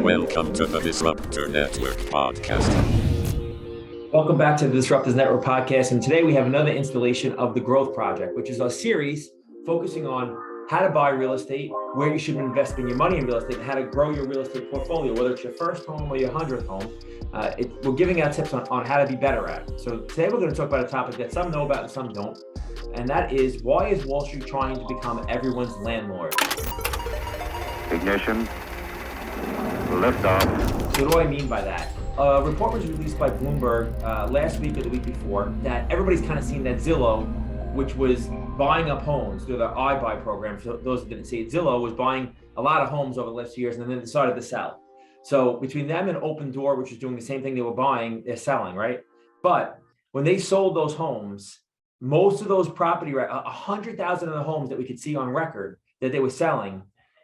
Welcome to the Disruptor Network podcast. Welcome back to the Disruptors Network podcast. And today we have another installation of the Growth Project, which is a series focusing on how to buy real estate, where you should be investing your money in real estate, and how to grow your real estate portfolio, whether it's your first home or your 100th home. We're giving out tips on how to be better at it. So today we're going to talk about a topic that some know about and some don't. And that is, why is Wall Street trying to become everyone's landlord? Ignition. Liftoff. So what do I mean by that? A report was released by Bloomberg last week or the week before that everybody's kind of seen that Zillow, which was buying up homes through the iBuy program. For those that didn't see it, Zillow was buying a lot of homes over the last few years and then decided to sell. So between them and Open Door, which is doing the same thing they were buying, they're selling, right? But when they sold those homes, most of those property, 100,000 of the homes that we could see on record that they were selling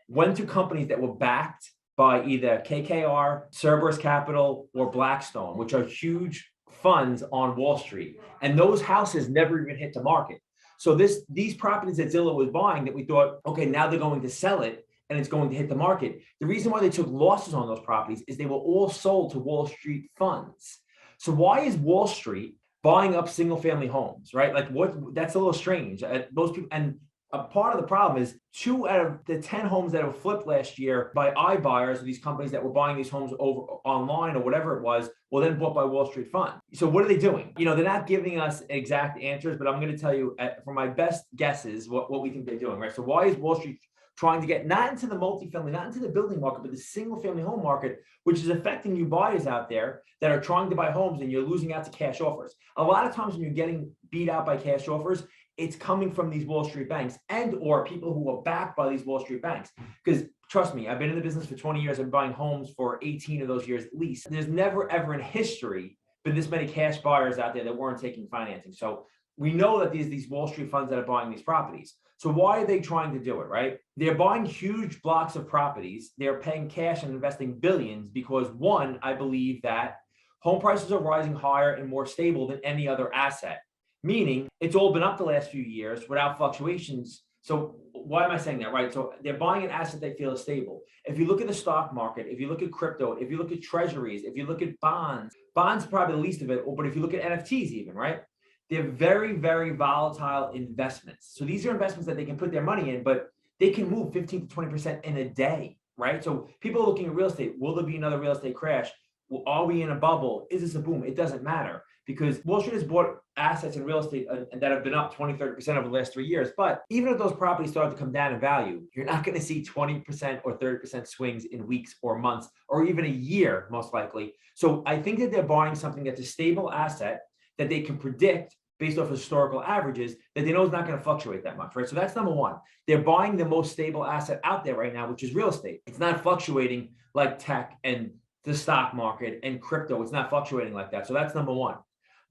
went to companies that were backed by either KKR, Cerberus Capital, or Blackstone, which are huge funds on Wall Street. And those houses never even hit the market. So these properties that Zillow was buying that we thought, okay, now they're going to sell it and it's going to hit the market. The reason why they took losses on those properties is they were all sold to Wall Street funds. So why is Wall Street buying up single family homes, right? Like that's a little strange. Those people, and a part of the problem is 2 out of the 10 homes that were flipped last year by iBuyers, these companies that were buying these homes over online or whatever it was, were then bought by Wall Street funds. So what are they doing? They're not giving us exact answers, but I'm going to tell you from my best guesses what we think they're doing, right? So why is Wall Street trying to get not into the multifamily, not into the building market, but the single family home market, which is affecting you buyers out there that are trying to buy homes and you're losing out to cash offers. A lot of times when you're getting beat out by cash offers, it's coming from these Wall Street banks and or people who are backed by these Wall Street banks. Because trust me, I've been in the business for 20 years. I've been buying homes for 18 of those years at least. There's never, ever in history been this many cash buyers out there that weren't taking financing. So we know that these Wall Street funds that are buying these properties. So why are they trying to do it, right? They're buying huge blocks of properties. They're paying cash and investing billions because, one, I believe that home prices are rising higher and more stable than any other asset. Meaning it's all been up the last few years without fluctuations. So why am I saying that, right? So they're buying an asset they feel is stable. If you look at the stock market, if you look at crypto, if you look at treasuries, if you look at bonds probably the least of it, but if you look at NFTs even, right? They're very, very volatile investments. So these are investments that they can put their money in, but they can move 15 to 20% in a day, right? So people are looking at real estate. Will there be another real estate crash? Are we in a bubble? Is this a boom? It doesn't matter because Wall Street has bought assets in real estate that have been up 20, 30% over the last 3 years. But even if those properties start to come down in value, you're not going to see 20% or 30% swings in weeks or months or even a year, most likely. So I think that they're buying something that's a stable asset that they can predict based off historical averages that they know is not going to fluctuate that much, right? So that's number one. They're buying the most stable asset out there right now, which is real estate. It's not fluctuating like tech and the stock market and crypto. It's not fluctuating like that. So that's number one.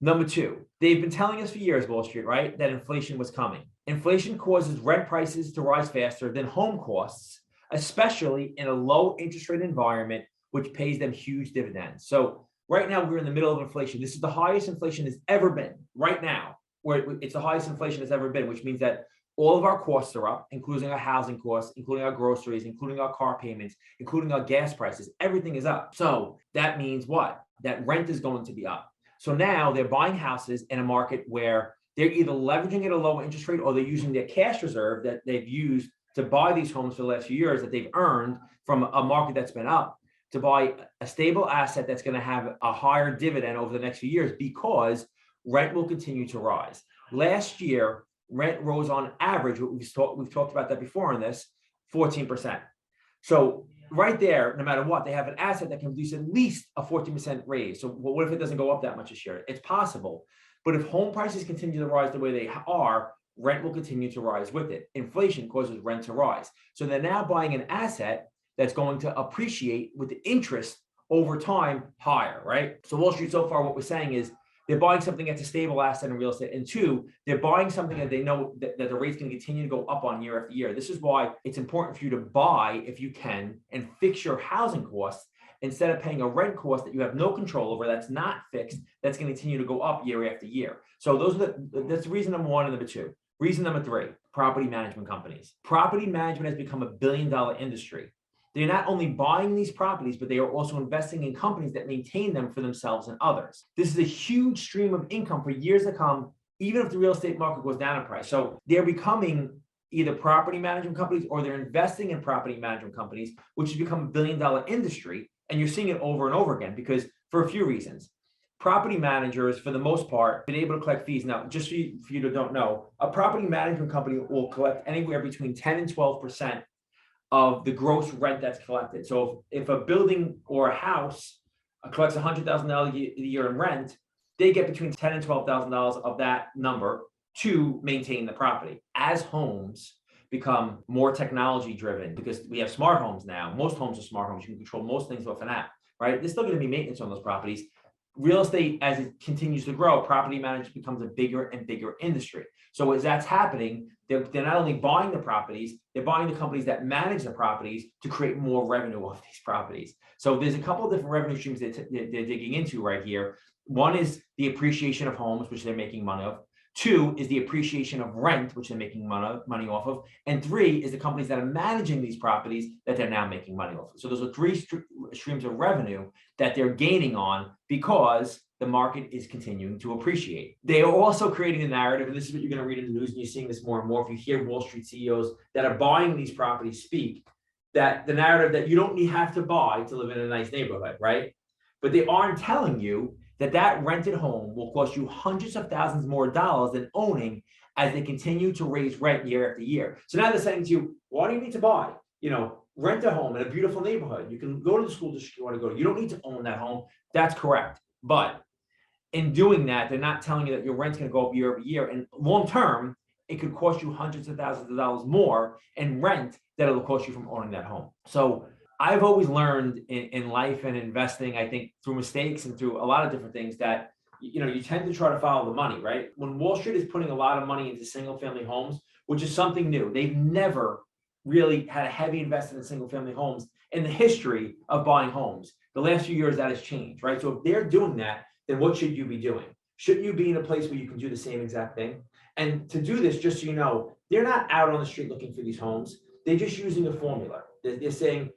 Number two, they've been telling us for years, Wall Street, right, that inflation was coming. Inflation causes rent prices to rise faster than home costs, especially in a low interest rate environment, which pays them huge dividends. So right now, we're in the middle of inflation. This is the highest inflation has ever been right now, where it's the highest inflation has ever been, which means that all of our costs are up, including our housing costs, including our groceries, including our car payments, including our gas prices. Everything is up. So that means what? That rent is going to be up. So now they're buying houses in a market where they're either leveraging at a low interest rate or they're using their cash reserve that they've used to buy these homes for the last few years that they've earned from a market that's been up to buy a stable asset that's going to have a higher dividend over the next few years because rent will continue to rise. Last year, rent rose on average, we've talked about that before on this, 14%. So right there, no matter what, they have an asset that can produce at least a 14% raise. So what if it doesn't go up that much this year? It's possible. But if home prices continue to rise the way they are, rent will continue to rise with it. Inflation causes rent to rise. So they're now buying an asset that's going to appreciate with the interest over time higher, right? So Wall Street so far, what we're saying is they're buying something that's a stable asset in real estate. And two, they're buying something that they know that the rates can continue to go up on year after year. This is why it's important for you to buy, if you can, and fix your housing costs instead of paying a rent cost that you have no control over, that's not fixed, that's going to continue to go up year after year. So that's reason number one and number two. Reason number three, property management companies. Property management has become a $1 billion industry. they're not only buying these properties, but they are also investing in companies that maintain them for themselves and others. This is a huge stream of income for years to come, even if the real estate market goes down in price. So they're becoming either property management companies or they're investing in property management companies, which has become a billion-dollar industry. And you're seeing it over and over again because for a few reasons. Property managers, for the most part, been able to collect fees. Now, just for you to don't know, a property management company will collect anywhere between 10 and 12% of the gross rent that's collected. So if a building or a house collects $100,000 a year in rent, they get between $10,000 and $12,000 of that number to maintain the property. As homes become more technology driven, because we have smart homes now, most homes are smart homes, you can control most things off an app, right? There's still going to be maintenance on those properties. Real estate, as it continues to grow, property management becomes a bigger and bigger industry. So as that's happening, they're not only buying the properties, they're buying the companies that manage the properties to create more revenue off these properties. So there's a couple of different revenue streams that they're digging into right here. One is the appreciation of homes, which they're making money of. Two is the appreciation of rent, which they're making money off of. And three is the companies that are managing these properties that they're now making money off of. So those are three streams of revenue that they're gaining on because the market is continuing to appreciate. They are also creating a narrative, and this is what you're going to read in the news, and you're seeing this more and more if you hear Wall Street CEOs that are buying these properties speak, that the narrative that you don't have to buy to live in a nice neighborhood, right? But they aren't telling you that rented home will cost you hundreds of thousands more dollars than owning as they continue to raise rent year after year. So now they're saying to you, why do you need to buy? Rent a home in a beautiful neighborhood. You can go to the school district you want to go to. You don't need to own that home. That's correct. But in doing that, they're not telling you that your rent's going to go up year over year. And long term, it could cost you hundreds of thousands of dollars more in rent that it'll cost you from owning that home. So I've always learned in life and investing, I think through mistakes and through a lot of different things that, you tend to try to follow the money, right? When Wall Street is putting a lot of money into single family homes, which is something new, they've never really had a heavy investment in single family homes in the history of buying homes. The last few years that has changed, right? So if they're doing that, then what should you be doing? Shouldn't you be in a place where you can do the same exact thing? And to do this, just so you know, they're not out on the street looking for these homes. They're just using a formula. They're saying,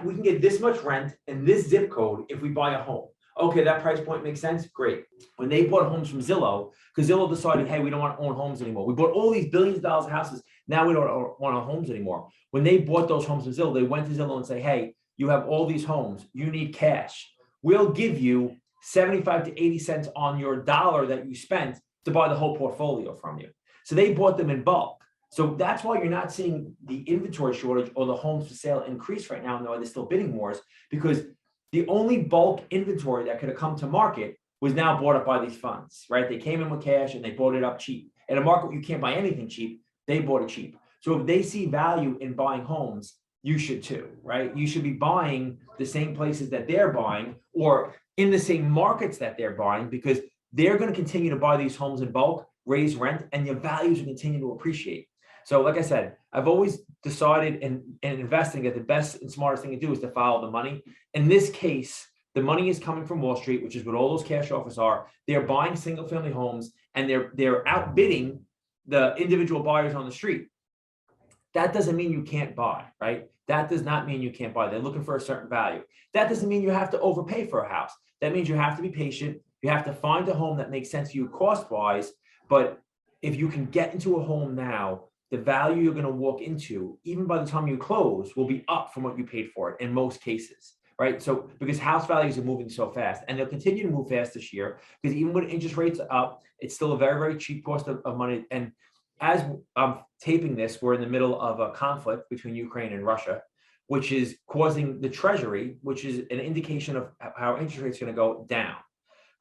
we can get this much rent in this zip code if we buy a home. Okay, that price point makes sense. Great. When they bought homes from Zillow, because Zillow decided, hey, we don't want to own homes anymore. We bought all these billions of dollars of houses. Now we don't want to own homes anymore. When they bought those homes from Zillow, they went to Zillow and say, hey, you have all these homes. You need cash. We'll give you 75 to 80 cents on your dollar that you spent to buy the whole portfolio from you. So they bought them in bulk. So that's why you're not seeing the inventory shortage or the homes for sale increase right now, though there's still bidding wars, because the only bulk inventory that could have come to market was now bought up by these funds, right? They came in with cash and they bought it up cheap. In a market where you can't buy anything cheap, they bought it cheap. So if they see value in buying homes, you should too, right? You should be buying the same places that they're buying or in the same markets that they're buying, because they're going to continue to buy these homes in bulk, raise rent, and your values will continue to appreciate. So like I said, I've always decided in investing that the best and smartest thing to do is to follow the money. In this case, the money is coming from Wall Street, which is what all those cash offers are. They're buying single family homes and they're outbidding the individual buyers on the street. That doesn't mean you can't buy, right? That does not mean you can't buy. They're looking for a certain value. That doesn't mean you have to overpay for a house. That means you have to be patient. You have to find a home that makes sense to you cost-wise. But if you can get into a home now, the value you're going to walk into, even by the time you close, will be up from what you paid for it in most cases, right? So because house values are moving so fast, and they'll continue to move fast this year, because even when interest rates are up, it's still a very, very cheap cost of money. And as I'm taping this, we're in the middle of a conflict between Ukraine and Russia, which is causing the Treasury, which is an indication of how interest rates are going to go down,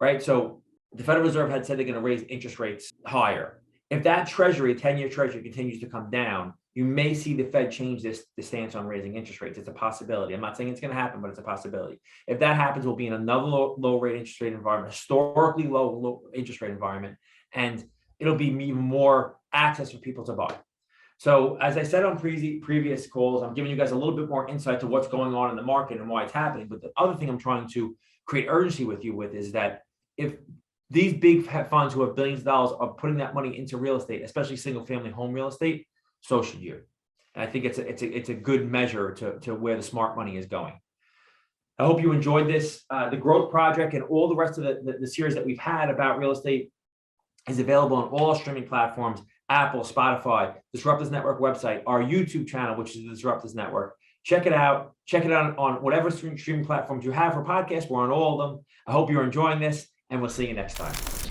right? So the Federal Reserve had said they're going to raise interest rates higher. If that Treasury, 10-year Treasury, continues to come down, you may see the Fed change the stance on raising interest rates. It's a possibility. I'm not saying it's going to happen, but it's a possibility. If that happens, we'll be in another low rate interest rate environment, historically low interest rate environment, and it'll be even more access for people to buy. So as I said on previous calls, I'm giving you guys a little bit more insight to what's going on in the market and why it's happening. But the other thing I'm trying to create urgency with you with is that if these big funds who have billions of dollars are putting that money into real estate, especially single family home real estate, so should you. And I think it's a good measure to where the smart money is going. I hope you enjoyed this. The Growth Project and all the rest of the series that we've had about real estate is available on all streaming platforms: Apple, Spotify, Disruptors Network website, our YouTube channel, which is the Disruptors Network. Check it out. Check it out on whatever streaming platforms you have for podcasts. We're on all of them. I hope you're enjoying this, and we'll see you next time.